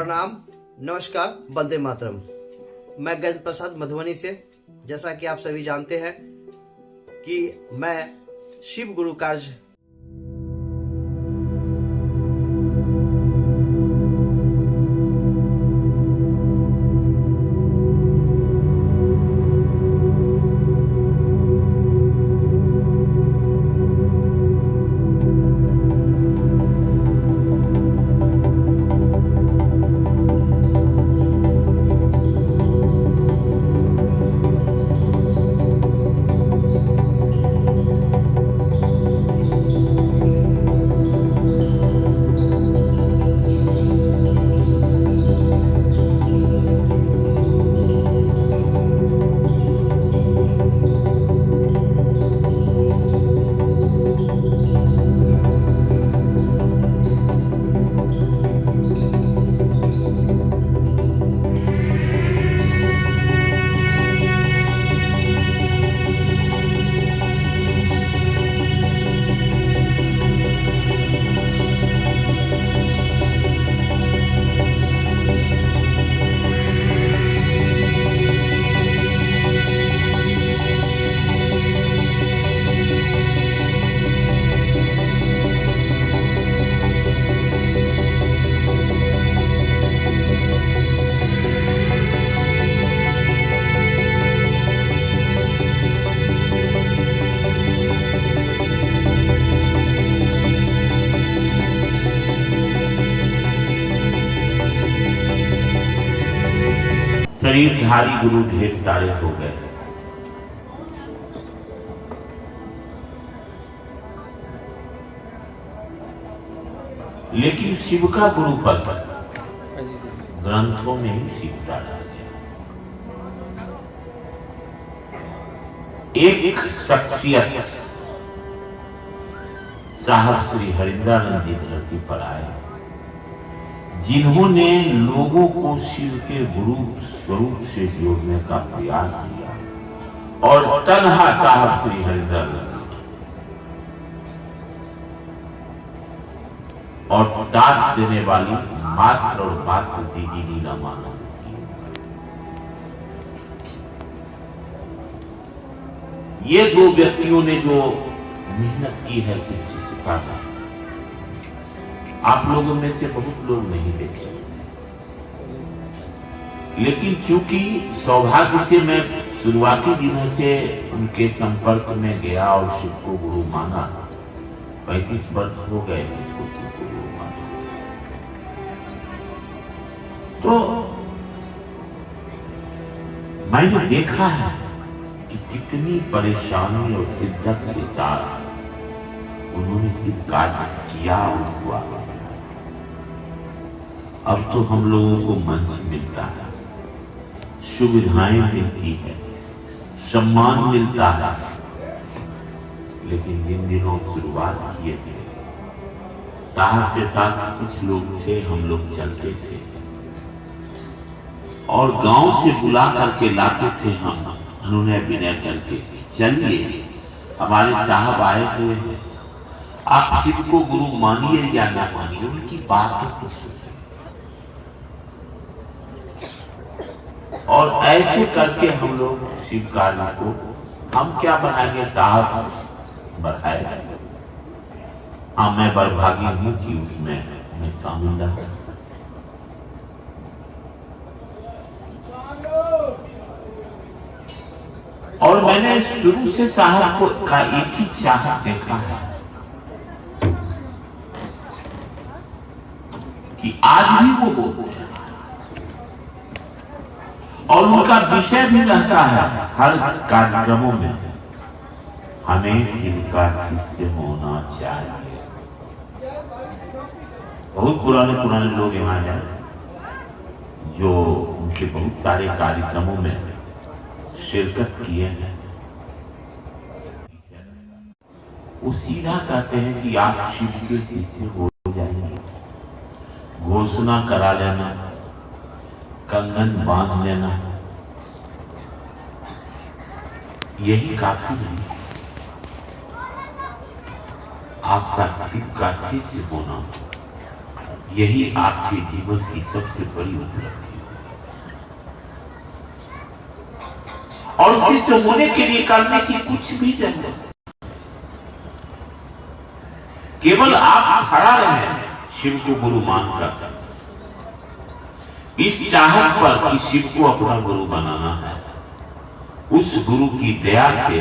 प्रणाम, नमस्कार, वंदे मातरम। मैं गजेंद्र प्रसाद मधुबनी से। जैसा कि आप सभी जानते हैं कि मैं शिव गुरु कार्य शरीरधारी गुरु ढेर सारे हो गए, लेकिन शिव का गुरु पद ग्रंथों में ही शिव डाला गया। एक शख्सियत साहब श्री हरिंद्रानंद जी धरती पर आए, जिन्होंने लोगों को शिव के गुरु स्वरूप से जोड़ने का प्रयास किया और तन्हा साहब श्री हरिंद्रानंद जी और साथ देने वाली मात्र और मात्र दीदी नीलामानंद थी। ये दो व्यक्तियों ने जो मेहनत की है शिव से सिखाना, आप लोगों में से बहुत लोग नहीं देखे, लेकिन चूंकि सौभाग्य से मैं शुरुआती दिनों से उनके संपर्क में गया और शिव को गुरु माना। 35 वर्ष हो गए उसको शिव को गुरु माना। तो मैंने देखा है कि कितनी परेशानी और शिद्दत के साथ उन्होंने शिव कार्य किया और हुआ। अब तो हम लोगों को मंच मिलता है, सुविधाएं मिलती है, सम्मान मिलता है, लेकिन जिन दिनों शुरुआत किए थे साहब के साथ कुछ लोग थे, हम लोग चलते थे और गांव से बुला करके लाते थे हम, उन्होंने विनय करके चलिए हमारे साहब आए हुए हैं, आप शिव को गुरु मानिए या ना मानिए, उनकी बातों को सुनिए। और ऐसे करके हम लोग शिव कार्य को हम क्या बनाएंगे, साहब बढ़ाए। हाँ, मैं बड़भागी हूं कि उसमें मैं शामिल रहा। और मैंने शुरू से साहब को का एक ही चाहत देखा है कि आज भी वो बोलते हैं और उनका विषय भी रहता है हर कार्यक्रमों में, हमें शिव का शिष्य होना चाहिए। बहुत पुराने लोग यहाँ हैं जो उनके बहुत सारे कार्यक्रमों में शिरकत किए हैं। वो सीधा कहते हैं कि आप शिव के शिष्य हो जाएंगे, घोषणा करा लेना, कंगन बांध लेना, यही काफी नहीं। आपका शिव का शिष्य होना यही आपके जीवन की सबसे बड़ी उपलब्धि है। और शिष्य होने के लिए करने की कुछ भी जरूरत नहीं, केवल आप खड़ा रहे शिव को गुरु मानकर, इस चाहत पर कि शिव को अपना गुरु बनाना है। उस गुरु की दया से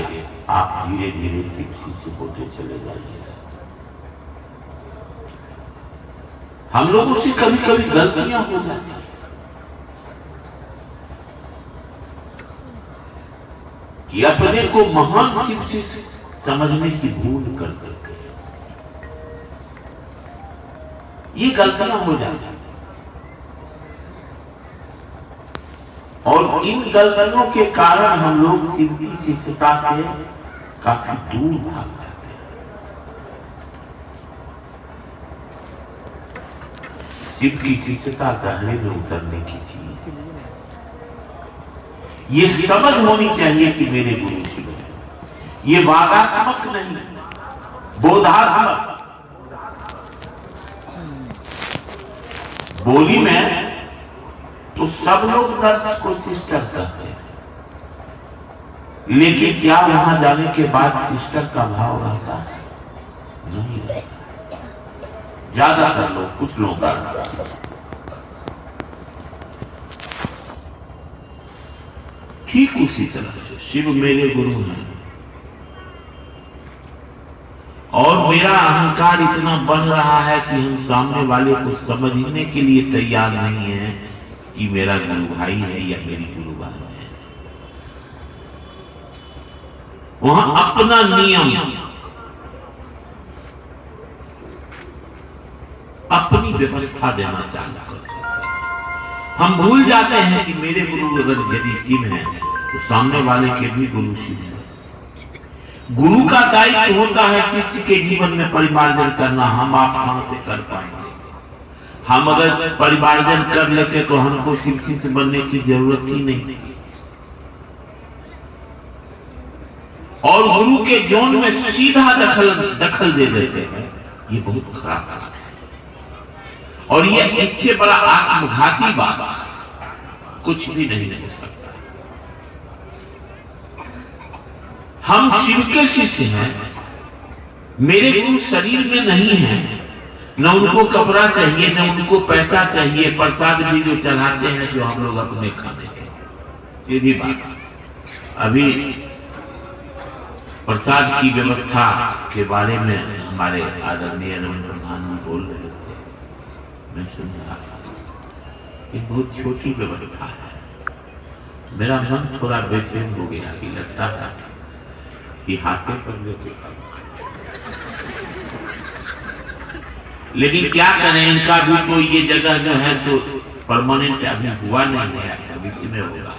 आप धीरे धीरे शिव शिष्य होते चले जाइए। हम लोगों से कभी कभी गलतियां हो जाती हैं कि अपने को महान शिव शिष्य समझने की भूल कर करके ये गलतियां हो जाती हैं, और इन गलतियों के कारण हम लोग शिव की शिष्यता से काफी दूर भाग जाते हैं। शिव की शिष्यता गहरे में उतरने की चीज है। ये समझ होनी चाहिए कि मेरे गुरु शिव है। ये वादात्मक नहीं, बोधात्मक। बोली में तो सब लोग नर्स को सिस्टर कहते हैं, लेकिन क्या वहां जाने के बाद सिस्टर का भाव रहता है? नहीं रहता। ज्यादातर लोग, कुछ लोग का। ठीक उसी तरह से शिव मेरे गुरु हैं, और मेरा अहंकार इतना बन रहा है कि हम सामने वाले को समझने के लिए तैयार नहीं है कि मेरा गुरु भाई है या मेरी गुरु बहन है। वहां अपना नियम, अपनी व्यवस्था देना चाहता है। हम भूल जाते हैं कि मेरे गुरु अगर यदि शिव हैं तो सामने वाले के भी गुरु शिव है। गुरु का दायित्व होता है शिष्य के जीवन में परिमार्जन करना। हम आप कहां से कर पाएंगे? हम अगर परिमार्जन कर लेते तो हमको शिव शिष्य बनने की जरूरत ही नहीं। और गुरु के जोन में सीधा दखल दे देते हैं, ये बहुत खराब है। और ये इससे बड़ा आत्मघाती बात कुछ भी नहीं हो सकता। हम शिव के शिष्य हैं, मेरे गुरु शरीर में नहीं है, न उनको कपड़ा चाहिए, न उनको पैसा चाहिए, प्रसाद भी जो चढ़ाते हैं जो हम लोग अपने खाने हैं। सीधी बात। अभी प्रसाद की व्यवस्था के बारे में हमारे आदरणीय रविंद्र प्रधान जी बोल रहे थे, मैं सुन रहा था। ये बहुत छोटी व्यवस्था है। मेरा मन थोड़ा बेचैन हो गया कि लगता है कि हाथे पर लेके, लेकिन क्या करें, इनका भी तो ये जगह जो है सो परमानेंट अभी हुआ नहीं है, भविष्य में होगा।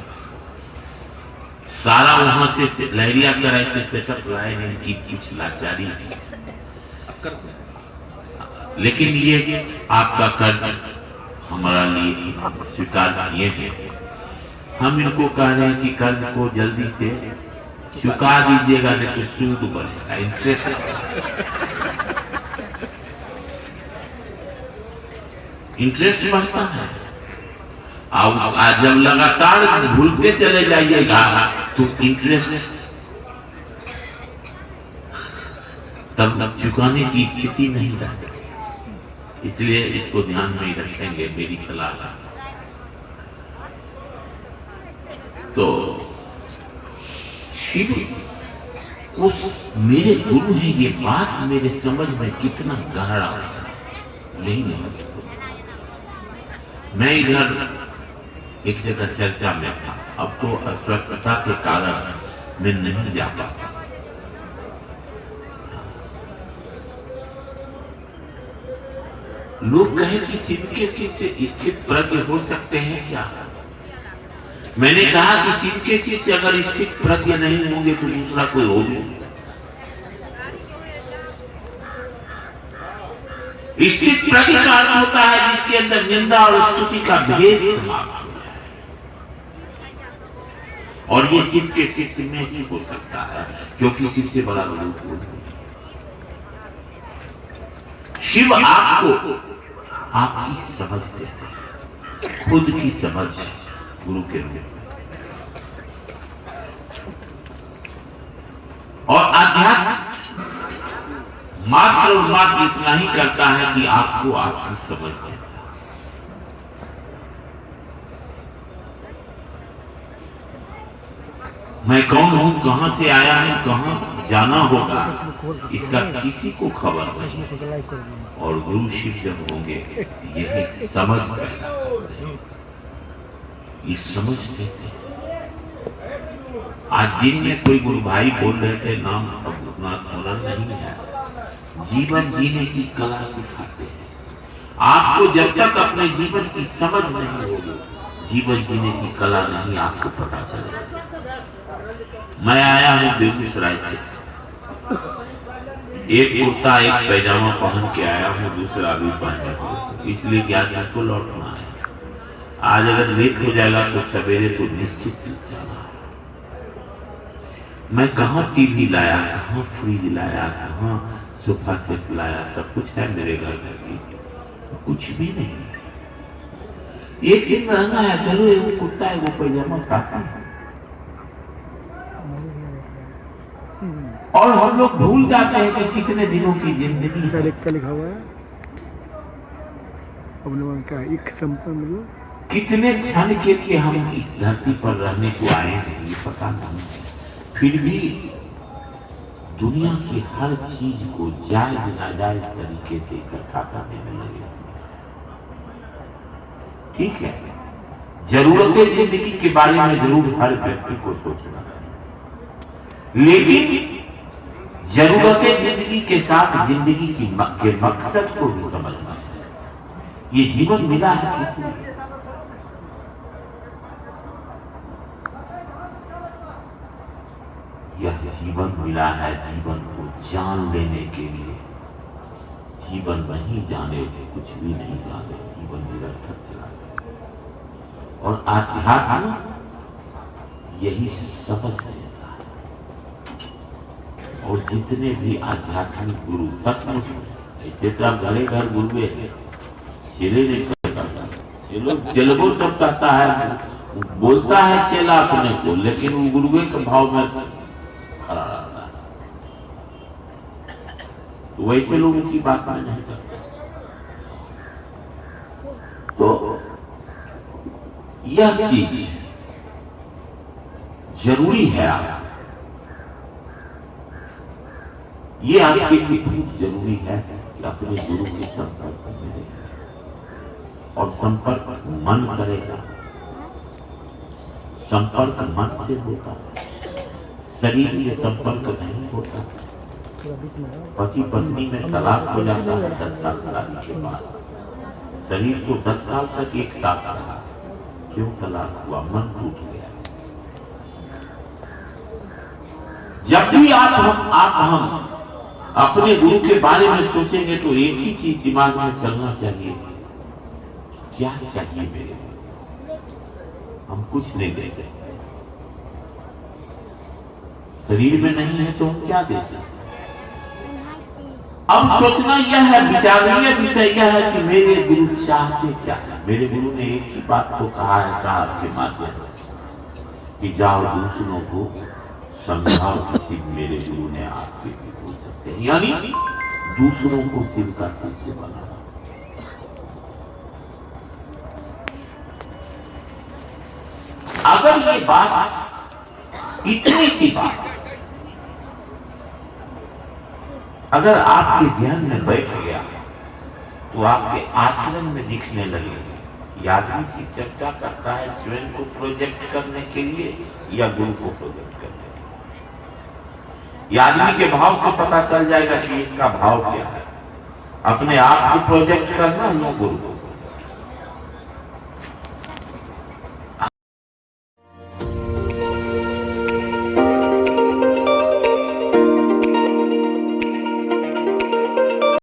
सारा वहां से लहरिया सराय से सेटअप लाए हैं, इनकी कुछ लाचारी, लेकिन ये आपका कर्ज हमारा लिए स्वीकार किए हैं। हम इनको कह रहे हैं कि कर्ज को जल्दी से चुका दीजिएगा, नहीं तो सूद बढ़ेगा, इंटरेस्ट। इंटरेस्ट बढ़ता है। आज जब लगातार भूलते चले जाइएगा तो इंटरेस्ट तब चुकाने की स्थिति नहीं रहती। इसलिए इसको ध्यान में रखेंगे, मेरी सलाह। तो शिव उस मेरे गुरु हैं, ये बात मेरे समझ में कितना गहरा है, यही महत्वपूर्ण। मैं इधर एक जगह चर्चा में था, अब तो अस्वस्थता के कारण मैं नहीं जा पाता। लोग कहे कि शिव के शिष्य स्थित प्रज्ञ हो सकते हैं क्या? मैंने कहा कि शिव के शिष्य अगर स्थित प्रज्ञ नहीं होंगे तो दूसरा कोई हो नहीं। स्थित प्रज्ञ का अर्थ होता है जिसके अंदर निंदा और स्तुति का भेद समाप्त हो जाए, और ये शिव के शिष्य में ही हो सकता है, क्योंकि शिव से बड़ा गुरु कोई नहीं। शिव आपको आपकी समझ देते हैं, खुद की समझ गुरु के रूप में। और अध्यात्म मात्र और मात्र इतना ही करता है कि आपको आपकी समझ देता है। मैं कौन हूं, कहां से आया हूं, कहां जाना होगा, इसका किसी को खबर नहीं। और गुरु शिव जब होंगे यही समझ पैदा करते हैं, ये समझ देते हैं। आज दिन में कोई गुरु भाई बोल रहे थे, नाम अब उतना स्मरण नहीं है, जीवन जीने की कला सिखाते हैं। आपको जब तक अपने जीवन की समझ नहीं होगी, जीवन जीने की कला नहीं आपको पता चलेगा। मैं आया हूं बेगूसराय से, एक कुर्ता एक पैजामा पहन के आया हूं, दूसरा भी पहने हूं, इसलिए ज्ञान को लौटना है। आज अगर लेट हो जाएगा तो सवेरे तो निश्चित जाना है। मैं कहां टीवी लाया, कहां फ्रिज लाया, कहां सोफा सेट लाया, सब कुछ है मेरे घर में, कुछ भी नहीं। एक दिन रहना है, चलो वो कुर्ता है वो पैजामा काफी है। और हम लोग भूल जाते हैं कि कितने दिनों की जिंदगी लिखा हुआ है का एक संपन्न, कितने क्षण के लिए हम इस धरती पर रहने को आए हैं ये पता नहीं। फिर भी दुनिया की हर चीज को जायज नाजायज तरीके से इकट्ठा करने में लगे। ठीक है, जरूरतें जिंदगी के बारे में जरूर हर व्यक्ति को सोचना चाहिए, लेकिन जरूरतें जिंदगी के साथ जिंदगी के मकसद को भी समझना चाहिए। ये जीवन मिला है किस लिए? यह जीवन मिला है जीवन को जान लेने के लिए। जीवन नहीं जाने कुछ भी नहीं जाने, जीवन निरर्थक चला गया। और अध्यात्म यही समझ देता है। और जितने भी आध्यात्मिक गुरु सचमुच ऐसे तो आप घरे घर गुरुए चेले नहीं करता, चेलो सब कहता है, बोलता है चेला अपने को, लेकिन वो गुरुए के भाव में खड़ा रहता है। तो वैसे लोगों की बात में नहीं करते। तो यह चीज जरूरी है, ये आपके लिए बहुत जरूरी है कि अपने गुरु के संपर्क में रहें। और संपर्क मन करेगा, संपर्क मन से होता है, शरीर से संपर्क नहीं होता। पति पत्नी में तलाक हो जाता है 10 साल शादी के बाद, शरीर को 10 साल तक एक साथ रहा, क्यों तलाक हुआ? मन टूट गया। जब भी हम अपने गुरु के बारे में सोचेंगे तो एक ही चीज दिमाग में चलना चाहिए, क्या चाहिए मेरे को? हम कुछ नहीं दे सकते, शरीर में नहीं है तो हम क्या दे सकते? अब सोचना यह है, विचारणीय विषय यह है कि मेरे गुरु चाहते क्या है। मेरे गुरु ने एक ही बात को कहा है साहब के माध्यम से कि जाओ दूसरों को समझाओ कि शिव मेरे गुरु ने आपके भी हो सकते हैं, यानी दूसरों को शिव का शिष्य बनाओ। अगर ये बात, इतनी सी बात अगर आपके ध्यान में बैठ गया तो आपके आचरण में दिखने लगे। आदमी से चर्चा करता है स्वयं को प्रोजेक्ट करने के लिए या गुरु को प्रोजेक्ट करने के लिए। आदमी के भाव से पता चल जाएगा कि इसका भाव क्या है, अपने आप को प्रोजेक्ट करना या गुरु को।